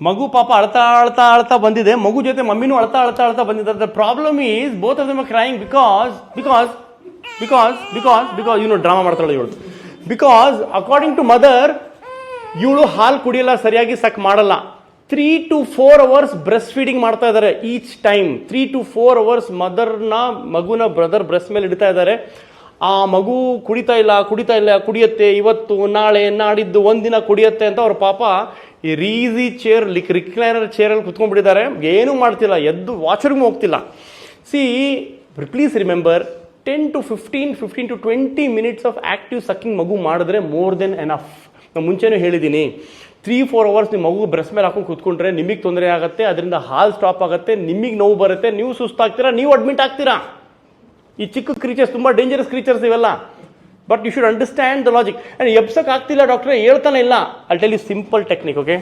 ಮಗು ಪಾಪ ಅಳ್ತಾ ಅಳ್ತಾ ಅಳ್ತಾ ಬಂದಿದೆ, ಮಗು ಜೊತೆ ಮಮ್ಮಿನೂ ಅಳ್ತಾ ಅಳ್ತಾ ಅಳ್ತಾ ಬಂದಿದ್ದಾರೆ. The problem is both of them are crying because drama ಮಾಡ್ತಾಳೆ ಇವಳು. ಬಿಕಾಸ್ ಅಕಾರ್ಡಿಂಗ್ ಟು ಮದರ್, ಇವಳು ಹಾಲು ಕುಡಿಯಲ್ಲ, ಸರಿಯಾಗಿ ಸಕ್ ಮಾಡಲ್ಲ. 3 to 4 hours ಬ್ರೆಸ್ಟ್ ಫೀಡಿಂಗ್ ಮಾಡ್ತಾ ಇದ್ದಾರೆ ಈಚ್ ಟೈಮ್. 3 to 4 hours ಮಗುನ ಬ್ರದರ್ ಬ್ರೆಸ್ಟ್ ಮೇಲೆ ಇಡ್ತಾ ಇದ್ದಾರೆ. ಆ ಮಗು ಕುಡಿತಾ ಇಲ್ಲ, ಕುಡಿಯತ್ತೆ, ಇವತ್ತು ನಾಳೆ ನಾಡಿದ್ದು ಒಂದಿನ ಕುಡಿಯತ್ತೆ ಅಂತ ಅವ್ರ ಪಾಪ ಈ ರೀಸಿ ಚೇರ್ ರಿಕ್ಲೈನರ್ ಚೇರಲ್ಲಿ ಕುತ್ಕೊಂಡ್ಬಿಟ್ಟಿದ್ದಾರೆ. ಏನೂ ಮಾಡ್ತಿಲ್ಲ, ಎದ್ದು ವಾಶ್ರೂಮ್ ಹೋಗ್ತಿಲ್ಲ. See, please remember, 10 to 15 to 20 minutes of active sucking ಮಗು ಮಾಡಿದ್ರೆ ಮೋರ್ ದೆನ್ ಎನಫ್. ನಾನು ಮುಂಚೆನೂ ಹೇಳಿದ್ದೀನಿ, 3-4 hours ನಿಮ್ಮ ಮಗು ಬ್ರೆಸ್ಟ್ ಮೇಲೆ ಹಾಕೊಂಡು ಕೂತ್ಕೊಂಡ್ರೆ ನಿಮಗೆ ತೊಂದರೆ ಆಗುತ್ತೆ, ಅದರಿಂದ ಹಾಲು ಸ್ಟಾಪ್ ಆಗುತ್ತೆ, ನಿಮಗೆ ನೋವು ಬರುತ್ತೆ, ನೀವು ಸುಸ್ತಾಗ್ತೀರಾ, ನೀವು ಅಡ್ಮಿಟ್ ಆಗ್ತೀರಾ. ಈ ಚಿಕ್ಕ ಕ್ರೀಚರ್ಸ್ ತುಂಬ ಡೇಂಜರಸ್ ಕ್ರೀಚರ್ಸ್ ಇವೆಲ್ಲ. But you should understand the logic. And ಎಬ್ಸಕ್ಕೆ ಆಗ್ತಿಲ್ಲ ಡಾಕ್ಟ್ರೆ, ಹೇಳ್ತಾನೆ ಇಲ್ಲ. ಅಲ್ಲಿ tell you simple technique. Okay,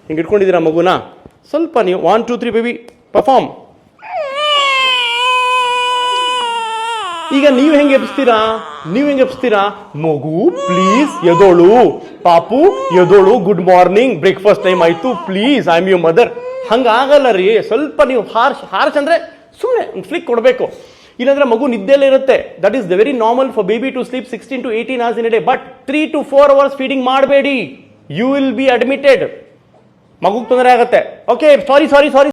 ಹಿಂಗೆ ಇಟ್ಕೊಂಡಿದ್ದೀರಾ ಮಗುನ, ಸ್ವಲ್ಪ ನೀವು 1 2 3 ಬೇಬಿ ಪರ್ಫಾರ್ಮ್. ಈಗ ನೀವು ಹೆಂಗೆ ಎಬ್ಸ್ತೀರಾ? ಮಗು ಪ್ಲೀಸ್ ಎದೋಳು, ಪಾಪು ಎದೋಳು, ಗುಡ್ ಮಾರ್ನಿಂಗ್, ಬ್ರೇಕ್ಫಾಸ್ಟ್ ಟೈಮ್ ಆಯ್ತು, please I am your mother. ಹಂಗಾಗಲ್ಲ ರೀ. ಸ್ವಲ್ಪ ನೀವು ಹಾರ್ಶ್ ಅಂದರೆ ಸುಮ್ಮನೆ ಒಂದು ಫ್ಲಿಕ್ ಕೊಡಬೇಕು. ಇಲ್ಲಾಂದ್ರೆ ಮಗು ನಿದ್ದೆಲ್ಲೇ ಇರುತ್ತೆ. That is the very normal for baby to sleep 16 to 18 hours in a day. But 3 to 4 hours feeding ಮಾಡಬೇಡಿ. You will be admitted. ಮಗುಗೆ ತೊಂದರೆ ಆಗುತ್ತೆ. ಓಕೆ, ಸಾರಿ